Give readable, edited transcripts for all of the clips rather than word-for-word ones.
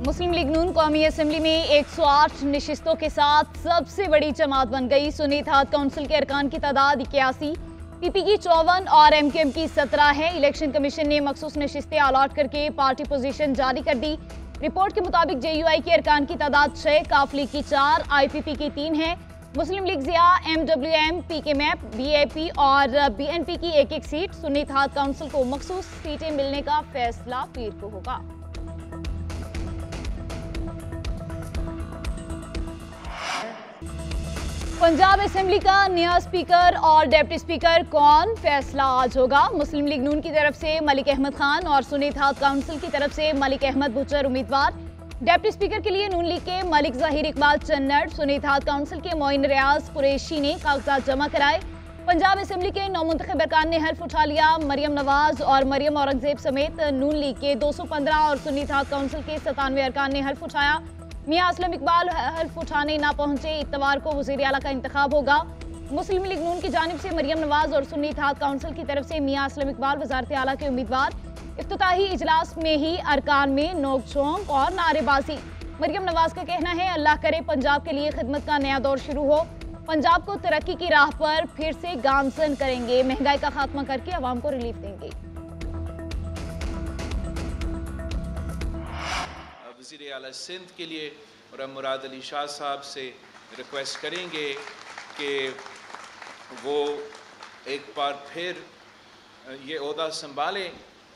मुस्लिम league नून कौमी assembly में 108 नशिस्तों के साथ सबसे बड़ी जमात बन गई। सुन्नी इत्तेहाद काउंसिल के अरकान की तादाद 81, पीपी की 54 और एमकेएम की 17 है। इलेक्शन कमीशन ने मखसूस नशिस्तें अलॉट करके पार्टी पोजीशन जारी कर दी। रिपोर्ट के मुताबिक जेयूआई के अरकान की तादाद 6, काफ लीग की 4, आईपीपी की 3 है। मुस्लिम लीग जिया, एमडब्ल्यूएम, पीके मैप, बीएपी और बीएनपी की एक सीट। सुन्नी इत्तेहाद काउंसिल को मखसूस सीटें मिलने का फैसला पीर को होगा। पंजाब असेंबली का नया स्पीकर और डिप्टी स्पीकर कौन, फैसला आज होगा। मुस्लिम लीग नून की तरफ से मलिक अहमद खान और सुन्नी इत्तेहाद काउंसिल की तरफ से मलिक अहमद बुचर उम्मीदवार। डिप्टी स्पीकर के लिए नून लीग के मलिक ज़हीर इकबाल चन्नड़, सुन्नी इत्तेहाद काउंसिल के मोइन रियाज कुरैशी ने कागजात जमा कराए। पंजाब असेंबली के नौमुंतखब अरकान ने हल्फ उठा लिया। मरियम नवाज और मरियम औरंगजेब समेत नून लीग के 215 और सुन्नी इत्तेहाद काउंसिल के 97 अरकान ने हल्फ उठाया। मियां असलम इकबाल हल्फ उठाने ना पहुंचे। इतवार को वज़ीर आला का इंतखाब होगा। मुस्लिम लीग नून की जानिब से मरियम नवाज और सुन्नी इत्तेहाद काउंसिल की तरफ से मियां असलम इकबाल वज़ारत आला के उम्मीदवार। इफ्तिताही इजलास में ही अरकान में नोक झोंक और नारेबाजी। मरियम नवाज का कहना है, अल्लाह करे पंजाब के लिए खिदमत का नया दौर शुरू हो, पंजाब को तरक्की की राह पर फिर से गामजन करेंगे, महंगाई का खात्मा करके अवाम को रिलीफ देंगे। वज़ीर आला सिंध के लिए और हम मुराद अली शाह साहब से रिक्वेस्ट करेंगे कि वो एक बार फिर ये ओहदा संभालें।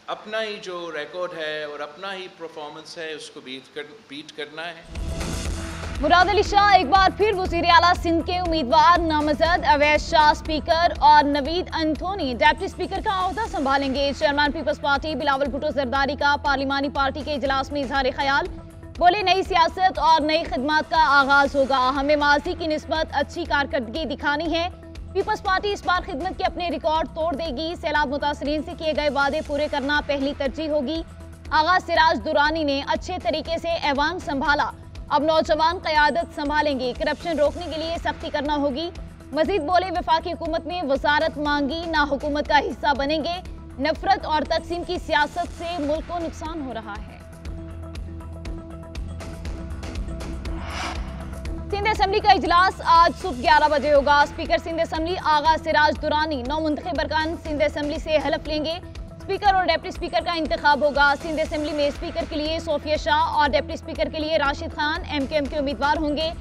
अपना ही जो रिकॉर्ड है और अपना ही परफॉर्मेंस है उसको बीट करना है। मुराद अली शाह एक बार फिर वज़ीर आला सिंध के उम्मीदवार नामजद। अवैस शाह स्पीकर और नवीद अंथोनी डिप्टी स्पीकर का ओहदा संभालेंगे। Chairman people's party Bilawal Bhutto Zardari का पार्लिमानी पार्टी के इजलास में इजहार ख्याल। बोले, नई सियासत और नई खिदमत का आगाज होगा, हमें माजी की निस्बत अच्छी कारकर्दगी दिखानी है। पीपल्स पार्टी इस बार खिदमत के अपने रिकॉर्ड तोड़ देगी। सैलाब मुतासरीन से किए गए वादे पूरे करना पहली तरजीह होगी। आगा सिराज दुरानी ने अच्छे तरीके से ऐवान संभाला, अब नौजवान क़यादत संभालेंगे। करप्शन रोकने के लिए सख्ती करना होगी। मजीद बोले, वफाकी हुकूमत में वजारत मांगी, ना हुकूमत का हिस्सा बनेंगे। नफरत और तकसीम की सियासत से मुल्क को नुकसान हो रहा है। सिंध असेंबली का इजलास आज सुबह 11 बजे होगा। स्पीकर सिंध असेंबली आगा सिराज दुरानी नौमुंतखब अरकान सिंध असेंबली से हलफ लेंगे। स्पीकर और डिप्टी स्पीकर का इंतखाब होगा। सिंध असेंबली में स्पीकर के लिए सोफिया शाह और डिप्टी स्पीकर के लिए राशिद खान एमकेएम के उम्मीदवार होंगे।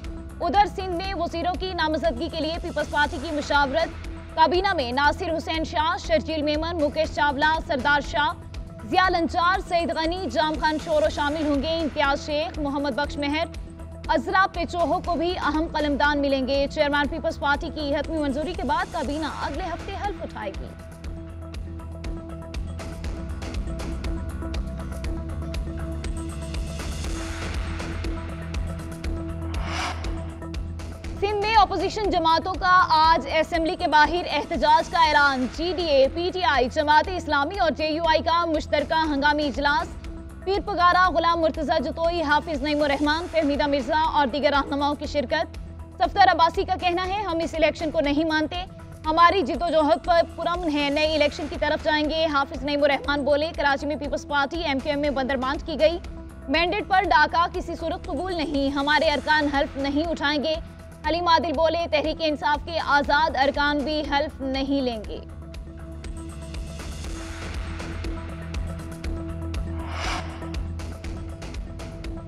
उधर सिंध में वजीरों की नामजदगी के लिए पीपल्स पार्टी की मुशावरत। काबीना में नासिर हुसैन शाह, शर्जील मेमन, मुकेश चावला, सरदार शाह, जिया लंचार, सईद गनी, जाम खान शोरो शामिल होंगे। इम्तियाज शेख, मोहम्मद बख्श मेहर, अजरा पेचोहो को भी अहम कलमदान मिलेंगे। चेयरमैन पीपल्स पार्टी की हतमी मंजूरी के बाद काबीना अगले हफ्ते हल्फ उठाएगी। सिंध में अपोजिशन जमातों का आज असेंबली के बाहर एहतजाज का ऐलान। जीडीए, पीटीआई, जमात इस्लामी और जेयूआई का मुश्तरका हंगामी इजलास। पीर पगारा, गुलाम मुर्तजा जतोई, हाफिज नईमुर रहमान, फहमीदा मिर्जा और दीगर रहनुमाओं की शिरकत। सफ्दर अब्बासी का कहना है, हम इस इलेक्शन को नहीं मानते, हमारी जिद्दोजहद पर पुरअमन है, नए इलेक्शन की तरफ जाएंगे। हाफिज नईमुर रहमान बोले, कराची में पीपल्स पार्टी एमकेएम में बंदरबांट की गई, मैंडेट पर डाका किसी सूरत कबूल नहीं, हमारे अरकान हल्फ नहीं उठाएंगे। हलीम आदिल बोले, तहरीक इंसाफ के आज़ाद अरकान भी हल्फ नहीं लेंगे।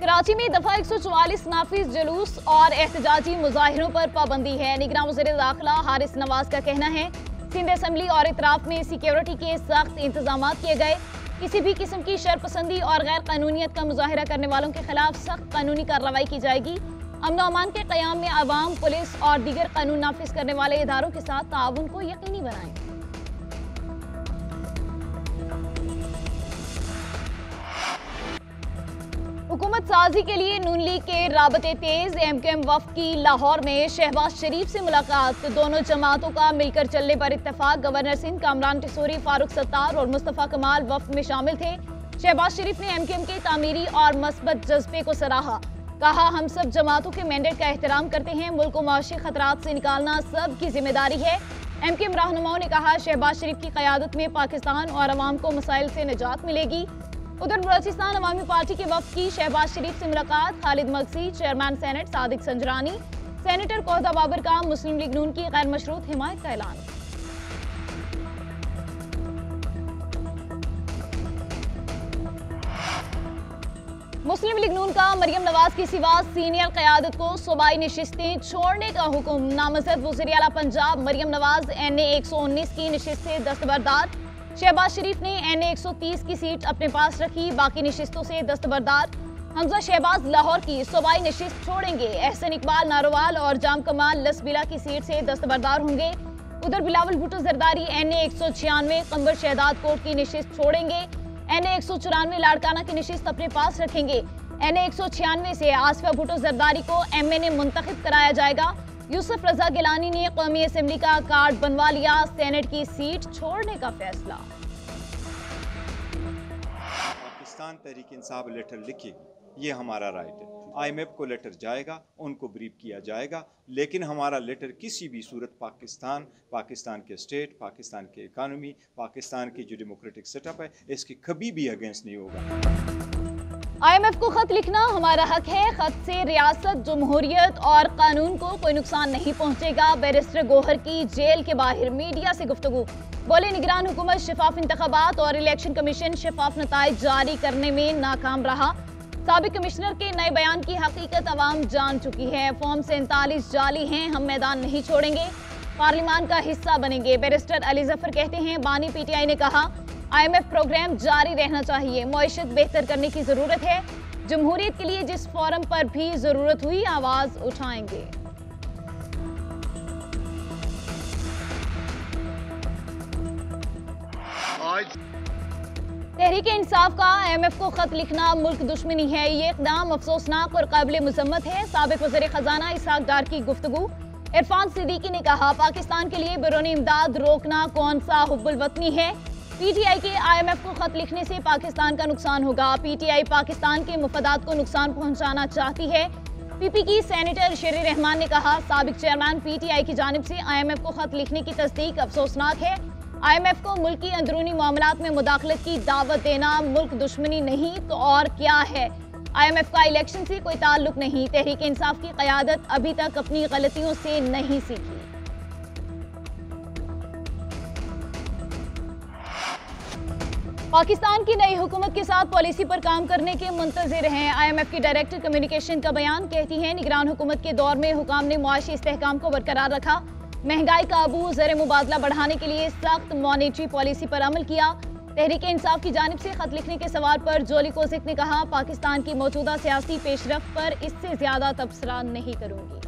कराची में दफा 144 नाफिज जुलूस और एहतजाजी मुजाहिरों पर पाबंदी है। निगरान वज़ीर दाखिला हारिस नवाज का कहना है, सिंध असेंबली और इतराफ में सिक्योरिटी के सख्त इंतजाम किए गए। किसी भी किस्म की शरपसंदी और गैर कानूनियत का मुजाहिरा करने वालों के खिलाफ सख्त कानूनी कार्रवाई की जाएगी। अमन और अमान के क़याम में अवाम, पुलिस और दीगर कानून नाफिज करने वाले इदारों के साथ ताउन को यकीनी बनाएं। हुकूमत साजी के लिए नून लीग के राबते तेज। एमकेएम वफ्द की लाहौर में शहबाज शरीफ से मुलाकात। दोनों जमातों का मिलकर चलने पर इत्तफाक। गवर्नर सिंध कामरान टिसोरी, फारूक सत्तार और मुस्तफ़ा कमाल वफ्द में शामिल थे। शहबाज शरीफ ने एमकेएम के तामीरी और मस्बत जज्बे को सराहा। कहा, हम सब जमातों के मैंडेट का एहतराम करते हैं, मुल्क को माशी खतरात से निकालना सब की जिम्मेदारी है। एमकेएम रहनुमाओं ने कहा, शहबाज शरीफ की क़यादत में पाकिस्तान और अवाम को मसाइल से निजात मिलेगी। उधर बलोचिस्तान अवामी पार्टी के वफद की शहबाज शरीफ से मुलाकात, Khalid Magsi, chairman senate Sadiq Sanjrani, senator कोहदा बाबर का मुस्लिम लीग नून की गैर मशरूत हिमायत का ऐलान। मुस्लिम लीग नून का मरियम नवाज की सिवा सीनियर क़यादत को सूबाई नशिस्तें छोड़ने का हुक्म। नामजद वज़ीर आला पंजाब मरियम नवाज NA 119 की नशिस्त से दस्तबरदार। शहबाज शरीफ ने NA 130 की सीट अपने पास रखी, बाकी नशिस्तों से दस्तबरदार। हमजा शहबाज लाहौर की सूबाई नशिस्त छोड़ेंगे। एहसन इकबाल नारोवाल और जाम कमाल लसबिला की सीट से दस्तबरदार होंगे। उधर बिलावल भुट्टो जरदारी NA 196 कंबर शहदाद कोट की नशिस्त छोड़ेंगे। NA 194 लाड़काना की नशिस्त अपने पास रखेंगे। NA 196 से आसफा भुट्टो जरदारी को MNA मुंतखब कराया जाएगा। यूसुफ रजा गिलानी ने कौमी असेंबली का कार्ड बनवा लिया, सेनेट की सीट छोड़ने का फैसला। पाकिस्तान तहरीक इंसाफ लेटर लिखेगी, ये हमारा राइट है। IMF को लेटर जाएगा, उनको ब्रीफ किया जाएगा, लेकिन हमारा लेटर किसी भी सूरत पाकिस्तान के स्टेट, पाकिस्तान के इकानमी, पाकिस्तान की जो डेमोक्रेटिक सेटअप है, इसके कभी भी अगेंस्ट नहीं होगा। IMF को खत लिखना हमारा हक है। खत से रियासत, जमहूरियत और कानून को कोई नुकसान नहीं पहुंचेगा। बैरिस्टर गोहर की जेल के बाहर मीडिया से गुफ्तगू, बोले निगरान हुकूमत शफाफ इंतखाबात और इलेक्शन कमीशन शफाफ नताइज जारी करने में नाकाम रहा। साबिक कमिश्नर के नए बयान की हकीकत अवाम जान चुकी है। फॉर्म 47 जाली हैं, हम मैदान नहीं छोड़ेंगे, पार्लियामान का हिस्सा बनेंगे। बैरिस्टर अली जफर कहते हैं बानी PTI ने कहा IMF प्रोग्राम जारी रहना चाहिए, मईशत बेहतर करने की जरूरत है। जमहूरियत के लिए जिस फोरम पर भी जरूरत हुई आवाज उठाएंगे। तहरीक इंसाफ का IMF को खत लिखना मुल्क दुश्मनी है, ये इक़दाम अफसोसनाक और काबिल मुज़म्मत है। साबिक वज़ीर ख़जाना इसहाक डार की गुफ्तगू। इरफान सिद्दीकी ने कहा पाकिस्तान के लिए बैरूनी इमदाद रोकना कौन सा हुब्बुल वतनी है। PTI के IMF को खत लिखने से पाकिस्तान का नुकसान होगा। PTI पाकिस्तान के मुफादात को नुकसान पहुंचाना चाहती है। PP की सेनेटर शेर रहमान ने कहा साबिक चेयरमैन PTI की जानिब से IMF को खत लिखने की तस्दीक अफसोसनाक है। IMF को मुल्क की अंदरूनी मामलात में मुदाखलत की दावत देना मुल्क दुश्मनी नहीं तो और क्या है। IMF का इलेक्शन से कोई ताल्लुक नहीं। तहरीक इंसाफ की क़यादत अभी तक अपनी गलतियों से नहीं सीखी। पाकिस्तान की नई हुकूमत के साथ पॉलिसी पर काम करने के मुंतज़िर हैं। IMF की डायरेक्टर कम्युनिकेशन का बयान, कहती हैं निगरान हुकूमत के दौर में हुकाम ने मुआशी इस्तेहकाम को बरकरार रखा, महंगाई काबू, ज़र मुबादला बढ़ाने के लिए सख्त मॉनेटरी पॉलिसी पर अमल किया। तहरीक इंसाफ की जानिब से खत लिखने के सवाल पर जोली कोसिक ने कहा पाकिस्तान की मौजूदा सियासी पेशरफ्त पर इससे ज्यादा तबसरा नहीं करूंगी।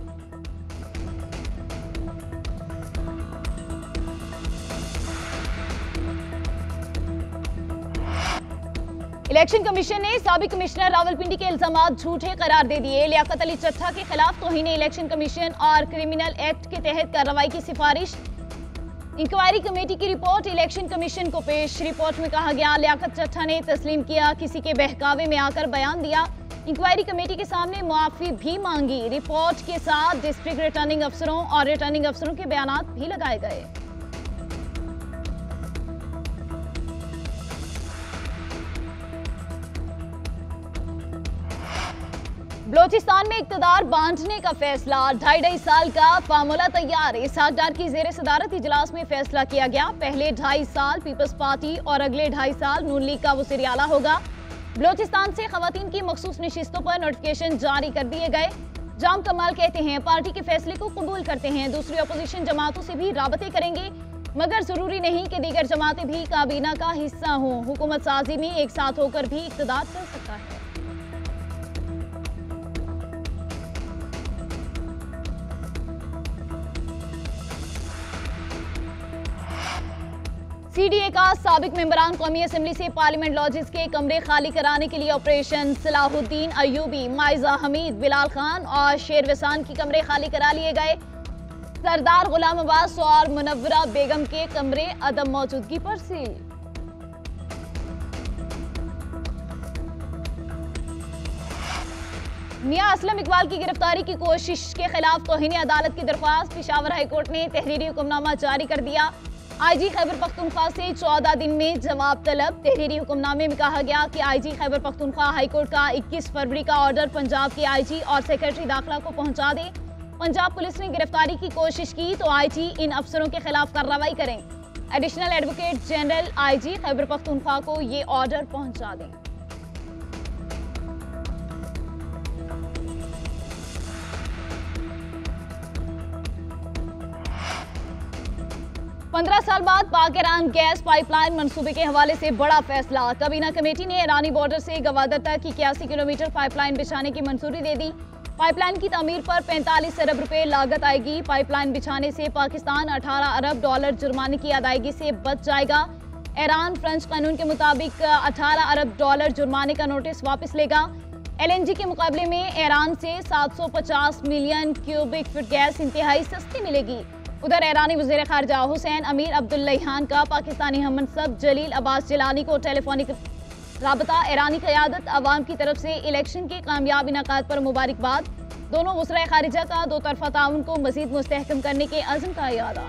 इलेक्शन कमीशन ने साबिक कमिश्नर रावलपिंडी के इल्जामात झूठे करार दे दिए। लियाकत अली चट्ठा के खिलाफ तौहीन इलेक्शन कमीशन और क्रिमिनल एक्ट के तहत कार्रवाई की सिफारिश। इंक्वायरी कमेटी की रिपोर्ट इलेक्शन कमीशन को पेश। रिपोर्ट में कहा गया लियाकत चट्ठा ने तस्लीम किया, किसी के बहकावे में आकर बयान दिया। इंक्वायरी कमेटी के सामने मुआफी भी मांगी। रिपोर्ट के साथ डिस्ट्रिक्ट रिटर्निंग अफसरों और रिटर्निंग अफसरों के बयान भी लगाए गए। बलोचिस्तान में इक़्तिदार बांटने का फैसला, 2.5 साल का फार्मूला तैयार। इसहाक डार की ज़ेर सदारत इजलास में फैसला किया गया। पहले 2.5 साल पीपल्स पार्टी और अगले 2.5 साल नून लीग का वज़ीर आला होगा। बलोचिस्तान से ख़वातीन की मखसूस नशिस्तों पर नोटिफिकेशन जारी कर दिए गए। जाम कमाल कहते हैं पार्टी के फैसले को कबूल करते हैं, दूसरी अपोजिशन जमातों से भी राबते करेंगे, मगर जरूरी नहीं कि दीगर जमातें भी काबीना का हिस्सा हों। हुकूमत साजी में एक साथ होकर भी इक़्तिदार चल सकता है। CDA का साबिक मेंबरान कौमी असेंबली से पार्लियामेंट लॉजेस के कमरे खाली कराने के लिए ऑपरेशन। सलाहुद्दीन अयूबी, माइजा हमीद, बिलाल खान और शेर वसान की कमरे खाली करा लिए गए। सरदार गुलाम अब्बास और मुनव्वरा बेगम के कमरे अदम मौजूदगी पर सील। मियां असलम इकबाल की गिरफ्तारी की कोशिश के खिलाफ तौहीन अदालत की दरख्वास्त। पेशावर हाईकोर्ट ने तहरीरी हुक्मनामा जारी कर दिया। IG खैबर पख्तूनख्वा से 14 दिन में जवाब तलब। तहरीरी हुक्मनामे में कहा गया कि IG खैबर पख्तूनख्वा हाईकोर्ट का 21 फरवरी का ऑर्डर पंजाब के IG और सेक्रेटरी दाखिला को पहुंचा दे। पंजाब पुलिस ने गिरफ्तारी की कोशिश की तो IG इन अफसरों के खिलाफ कार्रवाई करें। Additional advocate general IG Khyber Pakhtunkhwa को ये ऑर्डर पहुंचा दें। 15 साल बाद पाक ईरान गैस पाइपलाइन मंसूबे के हवाले से बड़ा फैसला। काबीना कमेटी ने ईरानी बॉर्डर से गवादर तक 81 किलोमीटर पाइपलाइन बिछाने की मंजूरी दे दी। पाइपलाइन की तामीर पर 45 अरब रुपए लागत आएगी। पाइपलाइन बिछाने से पाकिस्तान 18 अरब डॉलर जुर्माने की अदायगी से बच जाएगा। ईरान फ्रेंच कानून के मुताबिक 18 अरब डॉलर जुर्माने का नोटिस वापस लेगा। LNG के मुकाबले में ईरान से 750 मिलियन क्यूबिक फीट गैस इंतहाई सस्ती मिलेगी। उधर ईरानी वज़ीर ख़ारिजा हुसैन अमीर अब्दुल्लाहियान का पाकिस्तानी हममनसब जलील अब्बास जिलानी को टेलीफोनिक राबता। ईरानी क़यादत अवाम की तरफ से इलेक्शन के कामयाब इनेकाद पर मुबारकबाद। दोनों वज़ीर ख़ारिजा का दो तरफ़ा ताउन को मज़ीद मुस्तहकम करने के अज़्म का इरादा।